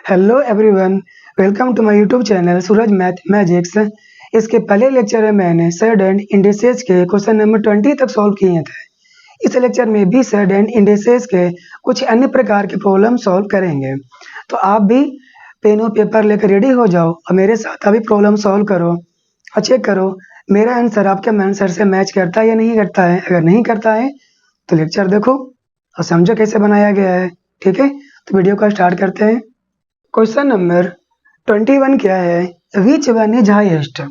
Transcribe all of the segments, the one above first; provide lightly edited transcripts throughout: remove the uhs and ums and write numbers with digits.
Hello everyone, welcome to my YouTube channel Suraj math magics. इसके पहले lecture में मैंने सेड एंड इंडिसेस के क्वेश्चन नंबर 20 तक सॉल्व किए थे। इस लेक्चर में भी सेड एंड इंडिसेस के कुछ अन्य प्रकार के प्रॉब्लम सॉल्व करेंगे। तो आप भी पेन और पेपर लेकर रेडी हो जाओ और मेरे साथ अभी प्रॉब्लम सॉल्व करो और चेक करो मेरा आंसर आपके आंसर से मैच करता है या नहीं करता है। अगर नहीं करता है तो लेक्चर देखो और समझो कैसे बनाया गया है। ठीक है, तो वीडियो का स्टार्ट करते हैं। क्वेश्चन नंबर 21 क्या है? Which one is highest?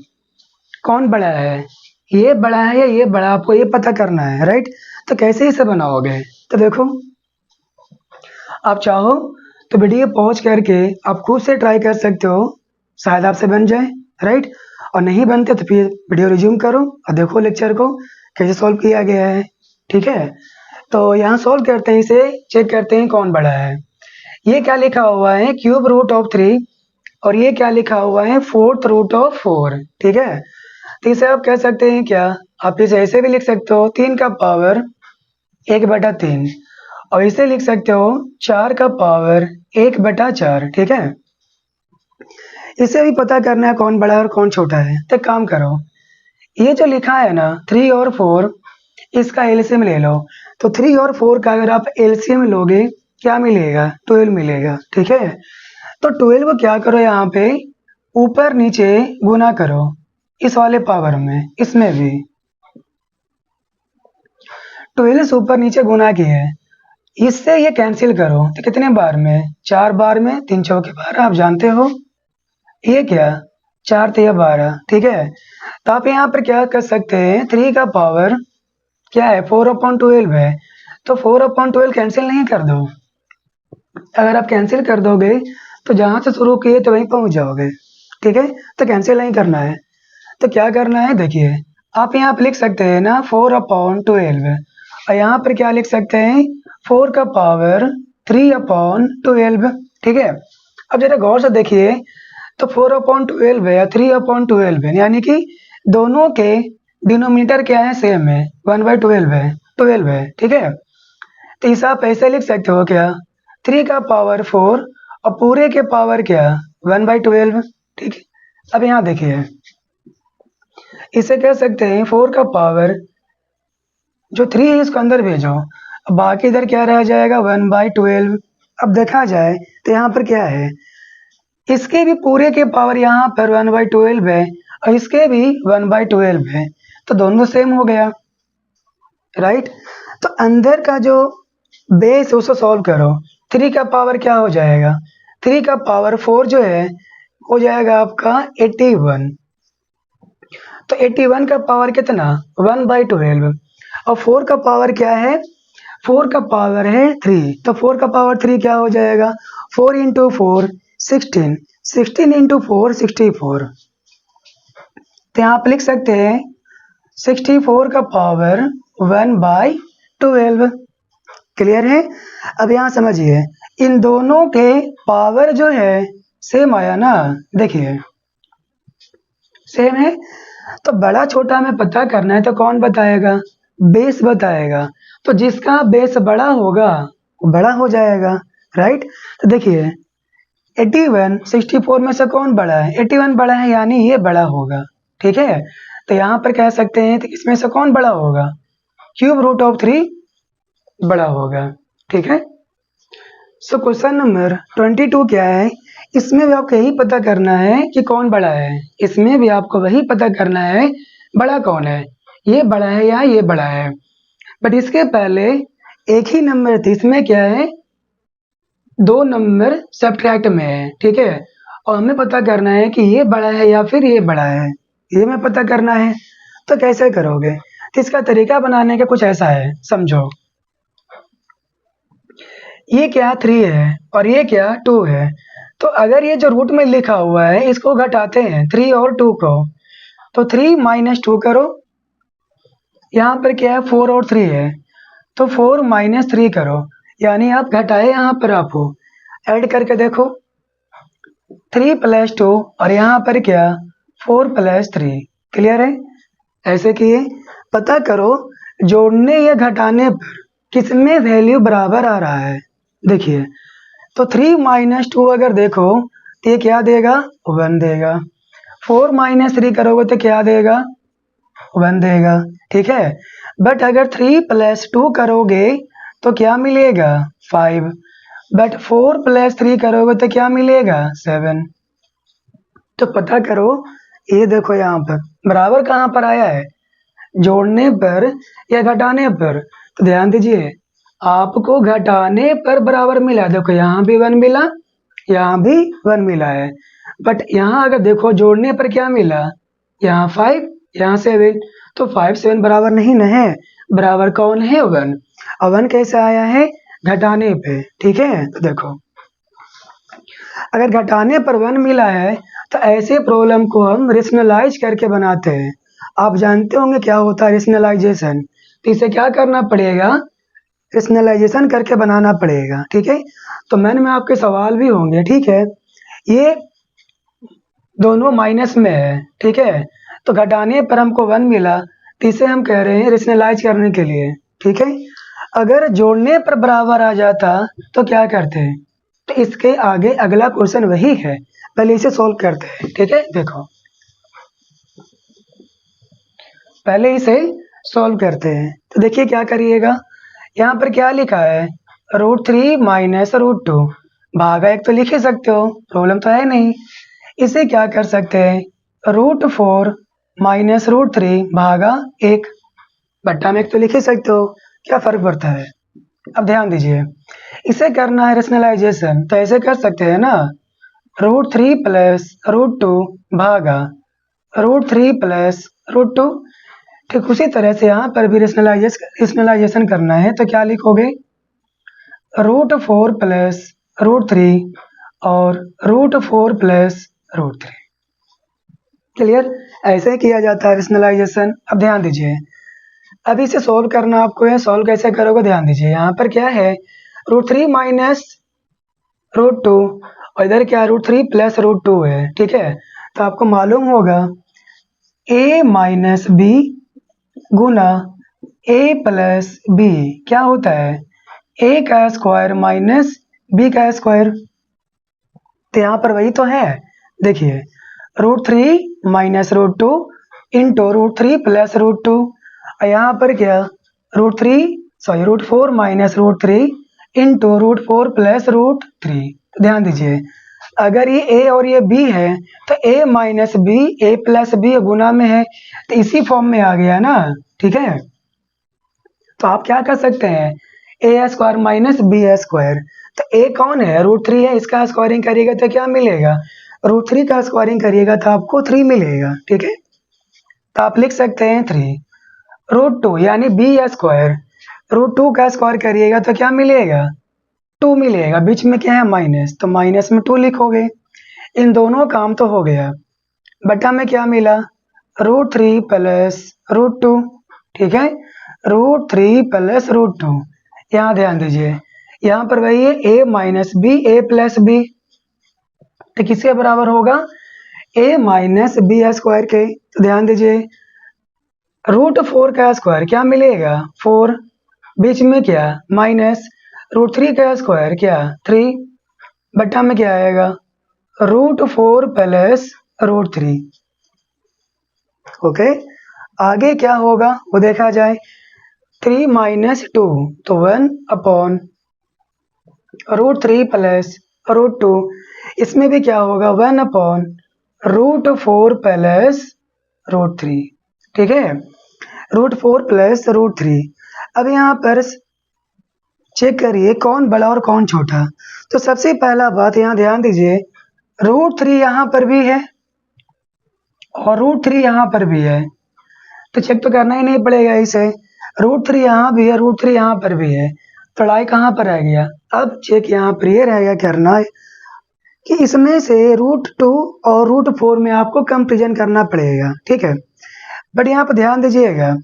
कौन बड़ा है? ये बड़ा है या ये बड़ा, आपको ये पता करना है, राइट। तो कैसे इसे बनाओगे? तो देखो, आप चाहो तो वीडियो पॉज करके आप खुद से ट्राई कर सकते हो, शायद आपसे बन जाए, राइट। और नहीं बनते तो फिर वीडियो रिज्यूम करो और देखो लेक्चर को कैसे सॉल्व किया गया है। ठीक है, तो यहाँ सॉल्व करते हैं, इसे चेक करते हैं कौन बड़ा है। ये क्या लिखा हुआ है? क्यूब रूट ऑफ 3 और ये क्या लिखा हुआ है? Fourth root of 4। ठीक है, तो इसे आप कह सकते हैं क्या? आप इसे ऐसे भी लिख सकते हो 3 का पावर 1/3 और इसे लिख सकते हो 4 का पावर 1/4। ठीक है, इसे भी पता करना है कौन बड़ा है और कौन छोटा है। तो काम करो, ये जो लिखा है ना 3 और 4, इसका एलसीएम ले लो। तो 3 और 4 का अगर आप एलसीएम लोगे क्या मिलेगा? 12 मिलेगा। ठीक है, तो 12 को क्या करो, यहाँ पे ऊपर नीचे गुना करो इस वाले पावर में, इसमें भी 12 से ऊपर नीचे गुना किए, इससे ये कैंसिल करो तो कितने बार में? 4 बार में, 3 चौके 12 आप जानते हो। ये क्या 4 3 12। ठीक है, तो आप यहाँ पर क्या कर सकते हैं, 3 का पावर क्या है? 4/12 है, तो 4/12 कैंसिल नहीं कर दो। अगर आप कैंसिल कर दोगे तो जहां से शुरू किए तो वहीं पहुंच जाओगे। ठीक है, तो कैंसिल नहीं करना है। तो क्या करना है, देखिए आप यहाँ पे लिख सकते हैं ना 4/12 और यहाँ पर क्या लिख सकते हैं? 4 का पावर 3/12। ठीक है, अब जरा गौर से देखिए, तो 4/12 है या 3/12 है, यानी कि दोनों के डिनोमिनेटर क्या है? सेम है, 1/12 है, 12 है। ठीक है, तो इसे आप ऐसे लिख सकते हो क्या? 3 का पावर 4 और पूरे के पावर क्या? 1/12। ठीक है, अब यहाँ देखिए, इसे कह सकते हैं 4 का पावर जो 3 है इसको अंदर भेजो, अब बाकी इधर क्या रह जाएगा? 1/12। अब देखा जाए तो यहाँ पर क्या है, इसके भी पूरे के पावर यहाँ पर 1/12 है और इसके भी 1/12 है, तो दोनों सेम हो गया, राइट। तो अंदर का जो बेस है उसको सॉल्व करो। 3 का पावर क्या हो जाएगा? 3 का पावर 4 जो है हो जाएगा आपका 81। तो 81 का पावर कितना? 1/12 और 4 का पावर क्या है? 4 का पावर है 3, तो 4 का पावर 3 क्या हो जाएगा? 4 × 4 16, 16 × 4 64। तो यहाँ आप लिख सकते हैं 64 का पावर 1/12। क्लियर है? अब यहाँ समझिए, इन दोनों के पावर जो है सेम आया ना, देखिए सेम है। तो बड़ा छोटा में पता करना है तो कौन बताएगा? बेस बताएगा। तो जिसका बेस बड़ा होगा वो बड़ा हो जाएगा, राइट। तो देखिए 81 64 में से कौन बड़ा है? 81 बड़ा है, यानी ये बड़ा होगा। ठीक है, तो यहाँ पर कह सकते हैं तो इसमें से कौन बड़ा होगा? क्यूब रूट ऑफ 3 बड़ा होगा। ठीक है, सो क्वेश्चन नंबर 22 क्या है? इसमें भी आपको यही पता करना है कि कौन बड़ा है। इसमें भी आपको वही पता करना है बड़ा कौन है, ये बड़ा है या ये बड़ा है। बट इसके पहले एक ही नंबर थी, इसमें क्या है? 2 नंबर सब्ट्रैक्ट में है। ठीक है, और हमें पता करना है कि ये बड़ा है या फिर ये बड़ा है, ये हमें पता करना है। तो कैसे करोगे? तो इसका तरीका बनाने का कुछ ऐसा है, समझो। ये क्या 3 है और ये क्या 2 है, तो अगर ये जो रूट में लिखा हुआ है इसको घटाते हैं 3 और 2 को, तो 3 - 2 करो। यहाँ पर क्या है? 4 और 3 है, तो 4 - 3 करो, यानी आप घटाए यहाँ पर आपको ऐड करके देखो 3 + 2 और यहाँ पर क्या 4 + 3। क्लियर है? ऐसे किए पता करो जोड़ने या घटाने पर किसमें वैल्यू बराबर आ रहा है। देखिए तो 3 माइनस 2 अगर देखो तो ये क्या देगा, 1 देगा। 4 माइनस 3 करोगे तो क्या देगा, 1 देगा, ठीक है। बट अगर 3 प्लस 2 करोगे तो क्या मिलेगा, 5। बट 4 प्लस 3 करोगे तो क्या मिलेगा, 7। तो पता करो, ये देखो यहाँ पर बराबर कहाँ पर आया है, जोड़ने पर या घटाने पर। तो ध्यान दीजिए, आपको घटाने पर बराबर मिला, देखो यहाँ भी 1 मिला, यहाँ भी 1 मिला है। बट यहाँ अगर देखो जोड़ने पर क्या मिला, यहाँ 5, यहाँ 7। तो 5 7 बराबर नहीं न है, बराबर कौन है, 1। और 1 कैसे आया है, घटाने पे, ठीक है। तो देखो अगर घटाने पर 1 मिला है तो ऐसे प्रॉब्लम को हम रेशनलाइज करके बनाते हैं। आप जानते होंगे क्या होता है रेशनलाइजेशन। तो इसे क्या करना पड़ेगा, रेशनलाइजेशन करके बनाना पड़ेगा, ठीक है। तो मैन में आपके सवाल भी होंगे, ठीक है। ये दोनों माइनस में है, ठीक है। तो घटाने पर हमको 1 मिला, तो इसे हम कह रहे हैं रेशनलाइज करने के लिए, ठीक है। अगर जोड़ने पर बराबर आ जाता तो क्या करते हैं, तो इसके आगे अगला क्वेश्चन वही है, पहले इसे सॉल्व करते हैं, ठीक है। देखो पहले इसे सॉल्व करते हैं। तो देखिए क्या करिएगा, यहाँ पर क्या लिखा है, √3 माइनस √2 भागा 1 तो लिख ही सकते हो, प्रॉब्लम तो है नहीं। इसे क्या कर सकते हैं, √4 माइनस √3 भागा 1 बट्टा में 1 तो लिख ही सकते हो, क्या फर्क पड़ता है। अब ध्यान दीजिए, इसे करना है रेशनलाइजेशन, तो ऐसे कर सकते हैं ना, √3 प्लस √2 भागा √3 प्लस √2। ठीक उसी तरह से यहाँ पर भी रेशनलाइजेशन करना है, तो क्या लिखोगे, √4 प्लस √3 और √4 प्लस √3। क्लियर, ऐसे ही किया जाता है रेशनलाइजेशन। अब ध्यान दीजिए, अब इसे सॉल्व करना आपको है, सॉल्व कैसे करोगे, ध्यान दीजिए। यहाँ पर क्या है, √3 माइनस √2 और इधर क्या √3 प्लस √2 है, ठीक है। तो आपको मालूम होगा a माइनस बी गुना a प्लस बी क्या होता है, a का स्क्वायर माइनस b का स्क्वायर। तो यहाँ पर वही तो है, देखिए √3 माइनस √2 इंटू √3 प्लस √2। यहाँ पर क्या √4 माइनस √3 इंटू √4 प्लस √3। ध्यान दीजिए, अगर ये a और ये b है तो a minus b a plus b गुना में है, तो इसी फॉर्म में आ गया ना, ठीक है। तो आप क्या कर सकते हैं, a square minus b square. तो a कौन है, √3 है, इसका स्क्वायरिंग करिएगा तो क्या मिलेगा, √3 का स्क्वायरिंग करिएगा तो आपको 3 मिलेगा, ठीक है। तो आप लिख सकते हैं 3 √2 यानी बी स्क्वायर, √2 का स्क्वायर करिएगा तो क्या मिलेगा, 2 मिलेगा। बीच में क्या है, माइनस, तो माइनस में 2 लिखोगे। इन दोनों काम तो हो गया, बटा में क्या मिला, √3 प्लस √2, ठीक है। √3 प्लस √2। यहाँ ध्यान दीजिए, यहाँ पर वही है a minus b a plus b, तो किसके बराबर होगा, a माइनस बी स्क्वायर के। तो ध्यान दीजिए, √4 का स्क्वायर क्या मिलेगा, 4, बीच में क्या माइनस, √3 का स्क्वायर क्या 3, बटा में क्या आएगा, √4 प्लस √3। ओके, आगे क्या होगा वो देखा जाए। 3 माइनस 2 तो 1 अपॉन √3 प्लस √2, इसमें भी क्या होगा, 1 अपॉन √4 प्लस √3, ठीक है। √4 प्लस √3। अब यहाँ पर चेक करिए कौन बड़ा और कौन छोटा। तो सबसे पहला बात यहाँ ध्यान दीजिए, √3 यहाँ पर भी है और √3 यहाँ पर भी है, तो चेक तो करना ही नहीं पड़ेगा इसे। √3 यहाँ भी है, √3 यहाँ पर भी है, तो लड़ाई कहाँ पर रह गया। अब चेक यहाँ पर ये रहेगा करना कि इसमें से √2 और √4 में आपको कंपेरिजन करना पड़ेगा, ठीक है। बट यहाँ पर ध्यान दीजिएगा,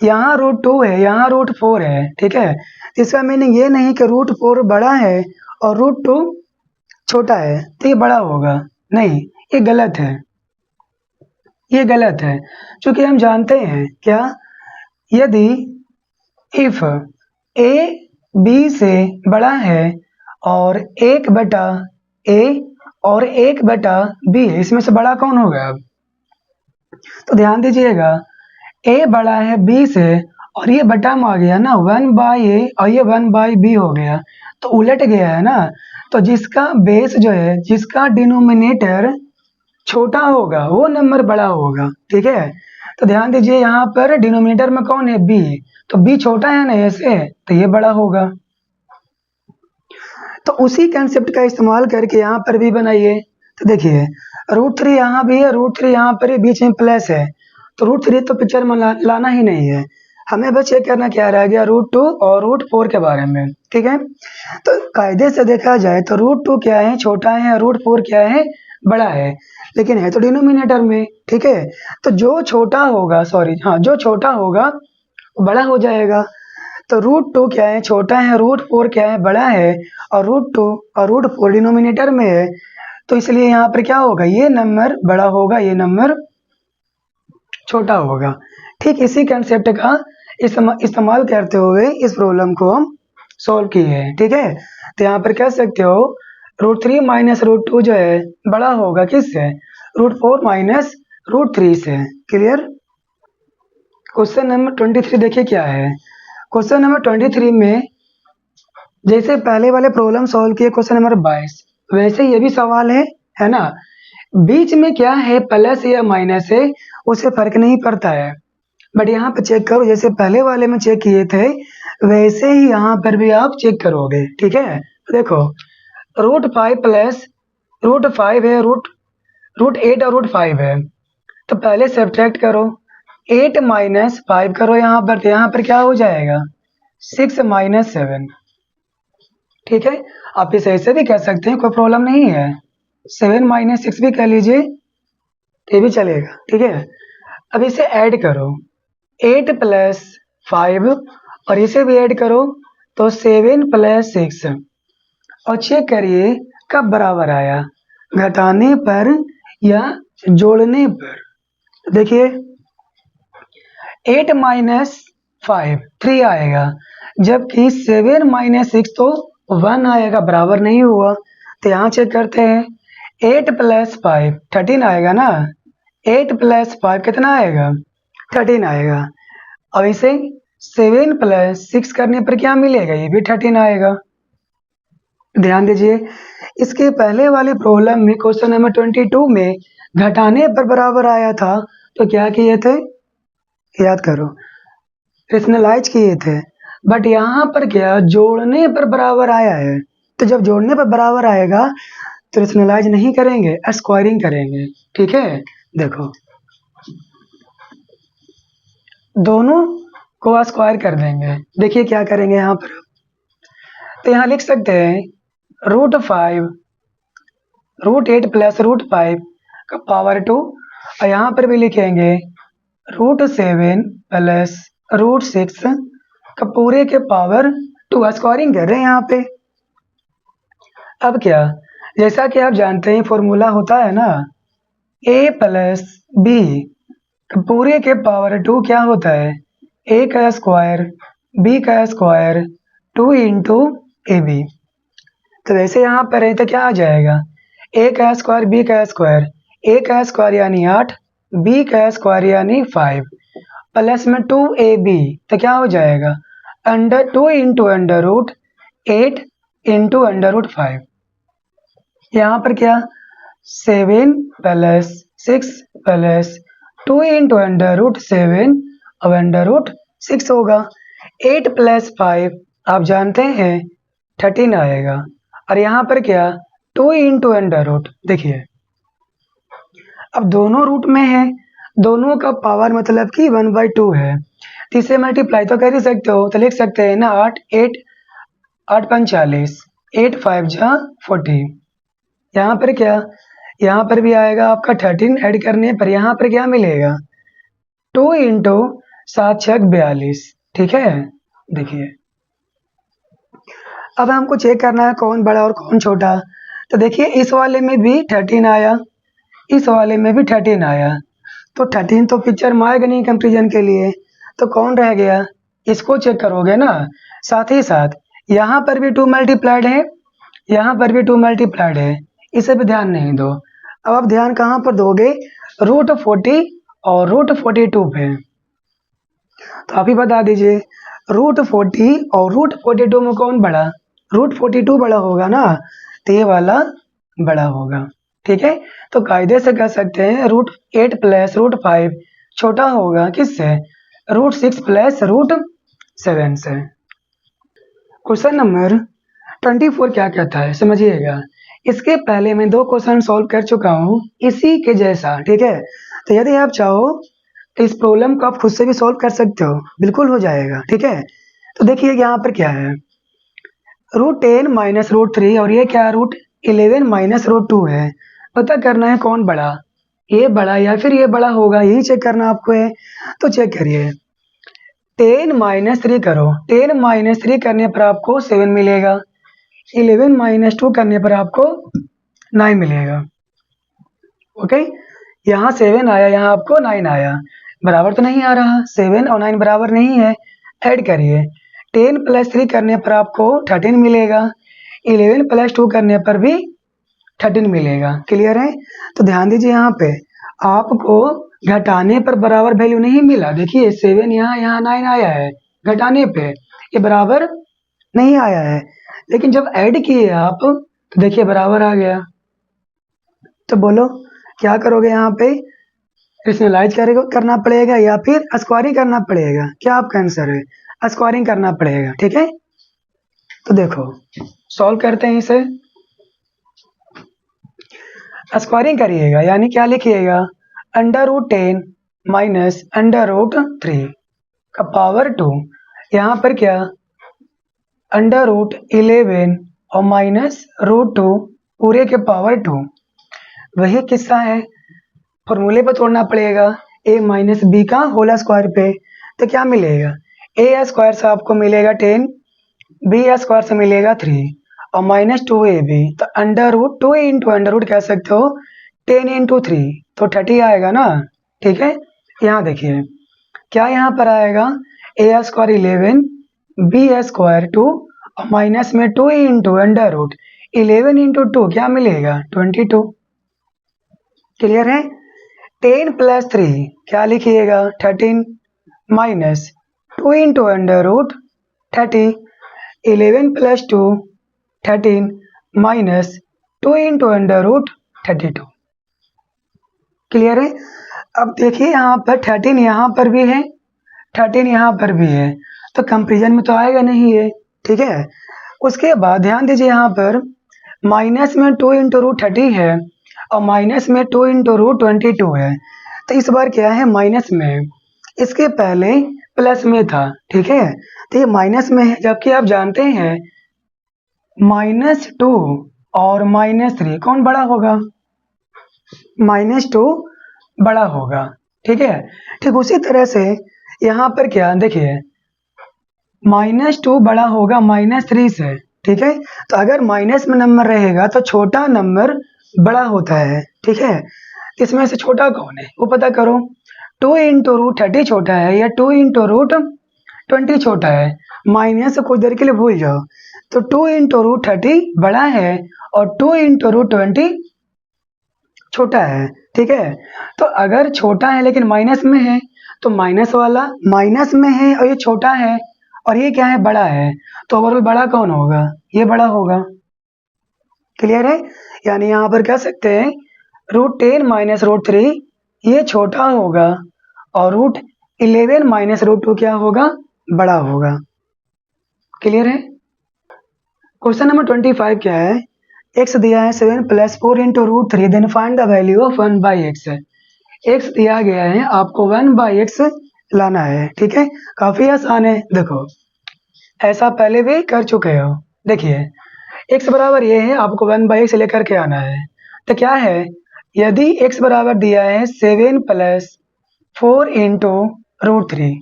यहाँ √2 है, यहाँ √4 है, ठीक है। इसका मीनिंग ये नहीं कि √4 बड़ा है और √2 छोटा है तो ये बड़ा होगा, नहीं, ये गलत है, ये गलत है। क्योंकि हम जानते हैं क्या, यदि इफ a b से बड़ा है और 1/a और 1/b है, इसमें से बड़ा कौन होगा? अब तो ध्यान दीजिएगा, a बड़ा है b से और ये बटा में आ गया ना 1/a और ये 1/b हो गया, तो उलट गया है ना। तो जिसका बेस जो है, जिसका डिनोमिनेटर छोटा होगा वो नंबर बड़ा होगा, ठीक है। तो ध्यान दीजिए यहाँ पर डिनोमिनेटर में कौन है? b, तो b छोटा है ना ऐसे, तो ये बड़ा होगा। तो उसी कंसेप्ट का इस्तेमाल करके यहाँ पर भी बनाइए। तो देखिए √3 यहाँ भी है, √3 यहाँ पर बीच में प्लस है, तो √3 तो पिक्चर में लाना ही नहीं है। हमें बस चेक करना क्या रह गया, √2 और √4 के बारे में, ठीक है। तो कायदे से देखा जाए तो √2 क्या है? छोटा है, और √4 क्या है? बड़ा है, लेकिन है तो डिनोमिनेटर में, ठीक है। तो जो छोटा होगा, सॉरी हाँ, जो छोटा होगा वो बड़ा हो जाएगा। तो √2 क्या है? छोटा है, √4 क्या है? बड़ा है, और √2 और √4 डिनोमिनेटर में है, तो इसलिए यहाँ पर क्या होगा? ये नंबर बड़ा होगा, ये नंबर छोटा होगा। ठीक इसी कंसेप्ट का इस्तेमाल करते हुए इस प्रॉब्लम को हम सॉल्व किए हैं, ठीक है। तो यहाँ पर कह सकते हो √3 माइनस √2 जो है बड़ा होगा किससे? √4 माइनस √3 से। क्लियर? क्वेश्चन नंबर 23 देखिए क्या है। क्वेश्चन नंबर 23 में जैसे पहले वाले प्रॉब्लम सॉल्व किए क्वेश्चन नंबर 22, वैसे ये भी सवाल है ना। बीच में क्या है, प्लस या माइनस है, उससे फर्क नहीं पड़ता है। बट यहाँ पे चेक करो, जैसे पहले वाले में चेक किए थे वैसे ही यहाँ पर भी आप चेक करोगे, ठीक है। देखो √5 प्लस √5 है, √8 और √5 है, तो पहले सब्ट्रैक्ट करो, 8 माइनस 5 करो यहाँ पर, तो यहाँ पर क्या हो जाएगा? 6 माइनस 7, ठीक है। आप इसे ऐसे भी कह सकते हैं, कोई प्रॉब्लम नहीं है। 7 माइनस 6 भी कह लीजिए, ये भी चलेगा, ठीक है। अब इसे ऐड करो, 8 प्लस 5 और इसे भी ऐड करो तो 7 प्लस 6, और चेक करिए कब बराबर आया, घटाने पर या जोड़ने पर। देखिए 8 माइनस 5 3 आएगा, जबकि 7 माइनस 6 तो 1 आएगा, बराबर नहीं हुआ। तो यहाँ चेक करते हैं, 8 प्लस 5 13 आएगा ना, 8 प्लस 5 कितना आएगा? 13 आएगा। अब इसे 7 प्लस 6 करने पर क्या मिलेगा? ये भी 13 आएगा। ध्यान दीजिए, इसके पहले वाले प्रॉब्लम में क्वेश्चन नंबर 22 में घटाने पर बराबर आया था, तो क्या किए थे? याद करो, रेशनलाइज किए थे। बट यहाँ पर क्या, जोड़ने पर बराबर आया है, तो जब जोड़ने पर बराबर आएगा तो रेशनलाइज नहीं करेंगे, स्क्वायरिंग करेंगे, ठीक है। देखो दोनों को स्क्वायर कर देंगे। देखिए क्या करेंगे यहाँ पर, तो यहाँ लिख सकते हैं √5 √8 प्लस √5 का पावर 2, और यहाँ पर भी लिखेंगे √7 प्लस √6 का पूरे के पावर 2। स्क्वायरिंग कर रहे हैं यहाँ पे। अब क्या, जैसा कि आप जानते हैं फॉर्मूला होता है ना, a प्लस b पूरे के पावर 2 क्या होता है? a का स्क्वायर b का स्क्वायर 2 इंटू ए बी। तो वैसे यहाँ पर है तो क्या आ जाएगा? a का स्क्वायर b का स्क्वायर, a का स्क्वायर यानी 8, b का स्क्वायर यानी 5, प्लस में 2ab, तो क्या हो जाएगा? √2 इंटू √8 इंटू √5। यहाँ पर क्या, 7 प्लस 6 प्लस 2 इंटू √7 और √6 होगा। 8 प्लस 5 आप जानते हैं 13 आएगा, और यहाँ पर क्या, 2 इंटू √, देखिए अब दोनों रूट में है, दोनों का पावर मतलब कि 1/2 है, तो इसे मल्टीप्लाई तो कर ही सकते हो, तो लिख सकते हैं ना 8 5 40, 8 5 जा 40। यहाँ पर क्या, यहाँ पर भी आएगा आपका 13, ऐड करने पर यहाँ पर क्या मिलेगा? 2 इंटू 7 6 42, ठीक है। देखिए अब हमको चेक करना है कौन बड़ा और कौन छोटा। तो देखिए इस वाले में भी 13 आया, इस वाले में भी 13 आया, तो 13 तो पिक्चर में आएगा नहीं कंपेरिजन के लिए, तो कौन रह गया? इसको चेक करोगे ना। साथ ही साथ यहाँ पर भी 2 मल्टीप्लाइड है यहाँ पर भी 2 मल्टीप्लाइड है, इसे भी ध्यान नहीं दो। अब आप ध्यान कहाँ पर दोगे? √40 और √42 पे। तो आप ही बता दीजिए √40 और √42 में कौन बड़ा? √42 बड़ा होगा ना, तो ये वाला बड़ा होगा। ठीक है, तो कायदे से कह सकते हैं √8 प्लस √5 छोटा होगा किससे? √6 प्लस √7 से। क्वेश्चन नंबर 24 क्या कहता है समझिएगा। इसके पहले मैं 2 क्वेश्चन सॉल्व कर चुका हूँ इसी के जैसा। ठीक है, तो यदि आप चाहो तो इस प्रॉब्लम को आप खुद से भी सॉल्व कर सकते हो, बिल्कुल हो जाएगा। ठीक है, तो देखिए यहाँ पर क्या है, √10 माइनस √3 और ये क्या √11 माइनस √2 है। पता करना है कौन बड़ा, ये बड़ा या फिर ये बड़ा होगा, यही चेक करना आपको है। तो चेक करिए, 10 माइनस 3 करो, 10 माइनस 3 करने पर आपको 7 मिलेगा, 11 माइनस 2 करने पर आपको 9 मिलेगा। ओके, यहाँ 7 आया, यहाँ आपको 9 आया, बराबर तो नहीं आ रहा, 7 और 9 बराबर नहीं है। ऐड करिए, 10 प्लस 3 करने पर आपको 13 मिलेगा, 11 प्लस 2 करने पर भी 13 मिलेगा। क्लियर है? तो ध्यान दीजिए यहाँ पे आपको घटाने पर बराबर वैल्यू नहीं मिला। देखिए 7 यहाँ 9 आया है, घटाने पे ये बराबर नहीं आया है, लेकिन जब ऐड किए आप तो देखिए बराबर आ गया। तो बोलो क्या करोगे यहाँ पे? रेशनलाइज करना पड़ेगा या फिर स्क्वायरिंग करना पड़ेगा? क्या आपका आंसर है? स्क्वायरिंग करना पड़ेगा। ठीक है, तो देखो सॉल्व करते हैं इसे। स्क्वायरिंग करिएगा यानी क्या लिखिएगा, √10 माइनस √3 का पावर 2, यहाँ पर क्या √11 और माइनस √2 पूरे के पावर 2। वही किस्सा है, फॉर्मूले पर तोड़ना पड़ेगा, a माइनस बी का होल स्क्वायर पे। तो क्या मिलेगा, a स्क्वायर से आपको मिलेगा 10, b स्क्वायर से मिलेगा 3 और माइनस 2ab। तो √2 इंटू √ कह सकते हो 10 इंटू 3, तो 30 आएगा ना। ठीक है, यहाँ देखिए क्या यहाँ पर आएगा, a स्क्वायर 11, b स्क्वायर 2 और माइनस में 2 इंटू √ 11 इंटू 2 क्या मिलेगा 22। क्लियर है? 10 प्लस 3 क्या लिखिएगा 13 minus 2 into √ 30, 11 plus 2 13 minus 2 into √ 32। Clear है? अब देखिए यहाँ पर 13 यहाँ पर भी है, 13 यहाँ पर भी है, तो कंपेरिजन में तो आएगा नहीं है। ठीक है, उसके बाद ध्यान दीजिए यहाँ पर माइनस में 2 इंटू √30 है और माइनस में 2 इंटू √22 है। तो इस बार क्या है माइनस में, इसके पहले प्लस में था। ठीक है, तो ये माइनस में है, जबकि आप जानते हैं -2 और -3 कौन बड़ा होगा? -2 बड़ा होगा। ठीक है, ठीक उसी तरह से यहाँ पर क्या देखिए -2 बड़ा होगा -3 से। ठीक है, तो अगर माइनस में नंबर रहेगा तो छोटा नंबर बड़ा होता है। ठीक है, इसमें से छोटा कौन है वो पता करो। 2 इंटू √30 छोटा है या 2 इंटू √20 छोटा है? माइनस कुछ देर के लिए भूल जाओ, तो 2 इंटू √30 बड़ा है और 2 इंटू √20 छोटा है। ठीक है, तो अगर छोटा है लेकिन माइनस में है तो माइनस वाला माइनस में है और ये छोटा है और ये क्या है बड़ा है, तो ओवरऑल बड़ा कौन होगा? ये बड़ा होगा। क्लियर है? यानी यहाँ पर कह सकते हैं √10 माइनस √3 ये छोटा होगा और √11 माइनस √2 क्या होगा? बड़ा होगा। क्लियर है? क्वेश्चन नंबर 25 क्या है, x दिया है 7 plus 4 into √3, then find the value of 1/x। x दिया गया है, आपको 1/x लाना है। ठीक है, काफी आसान है। देखो ऐसा पहले भी कर चुके हो। देखिए x बराबर ये है, आपको 1/x लेकर के आना है। तो क्या है, यदि x बराबर दिया है 7 प्लस 4 इंटू √3,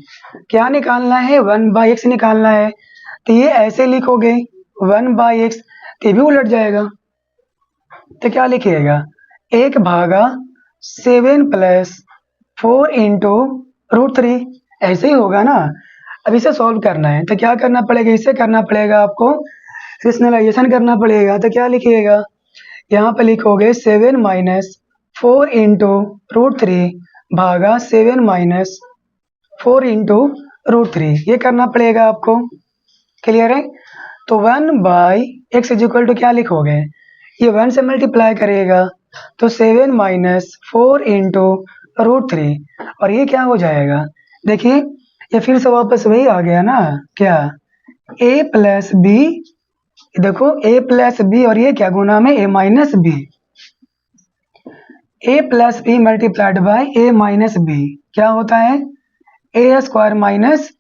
क्या निकालना है? 1/x निकालना है। तो ये ऐसे लिखोगे 1/x, ये भी उलट जाएगा। तो क्या लिखिएगा 1/7 प्लस 4 इंटू √3, ऐसे ही होगा ना। अब इसे सॉल्व करना है तो क्या करना पड़ेगा, इसे करना पड़ेगा आपको रेशनलाइजेशन करना पड़ेगा, तो क्या लिखिएगा, यहाँ पर लिखोगे 7 माइनस 4 इंटू √3 भागा 7 माइनस 4 इंटू √3, ये करना पड़ेगा आपको। क्लियर है? तो 1/x इज इक्वल टू क्या लिखोगे, ये 1 से मल्टीप्लाई करेगा तो 7 माइनस 4 इंटू √3, और ये क्या हो जाएगा, देखिए ये फिर से वापस वही आ गया ना, क्या a प्लस बी, देखो a प्लस बी और ये क्या गुना में a minus b, a plus b multiplied by a minus b क्या होता है, a स्क्वायर माइनस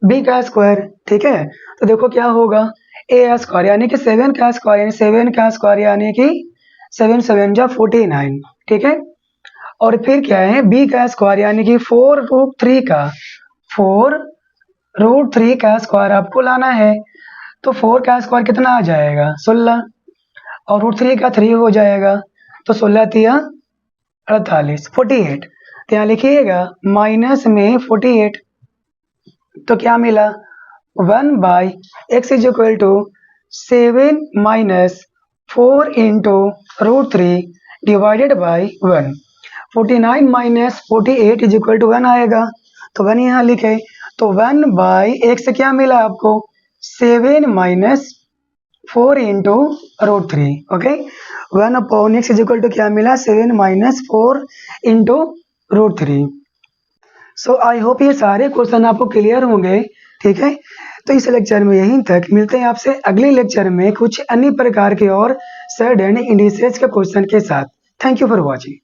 b का स्क्वायर। ठीक है, तो देखो क्या होगा, a स्क्वायर यानी कि 7 का स्क्वायर यानी 7 का स्क्वायर यानी कि 7 7 जा 49। ठीक है, और फिर क्या है, b का स्क्वायर यानी कि 4√3 का स्क्वायर आपको लाना है, तो 4 का स्क्वायर कितना आ जाएगा 16, और √3 का 3 हो जाएगा, तो 16 तिया 48 48, तो यहाँ लिखिएगा माइनस में 48, तो क्या मिला 1/x is equal to 7 minus 4 into √3 divided by 1। 49 minus 48 is equal to 1 आएगा, तो 1 यहाँ लिखे, तो 1/x क्या मिला आपको 7 minus 4 into √3। Okay, 1/x is equal to क्या मिला 7 minus 4 into √3। So I hope ये सारे क्वेश्चन आपको क्लियर होंगे। ठीक है, तो इस लेक्चर में यहीं तक, मिलते हैं आपसे अगले लेक्चर में कुछ अन्य प्रकार के और सडन इंडिसेज के क्वेश्चन के साथ। Thank you for watching.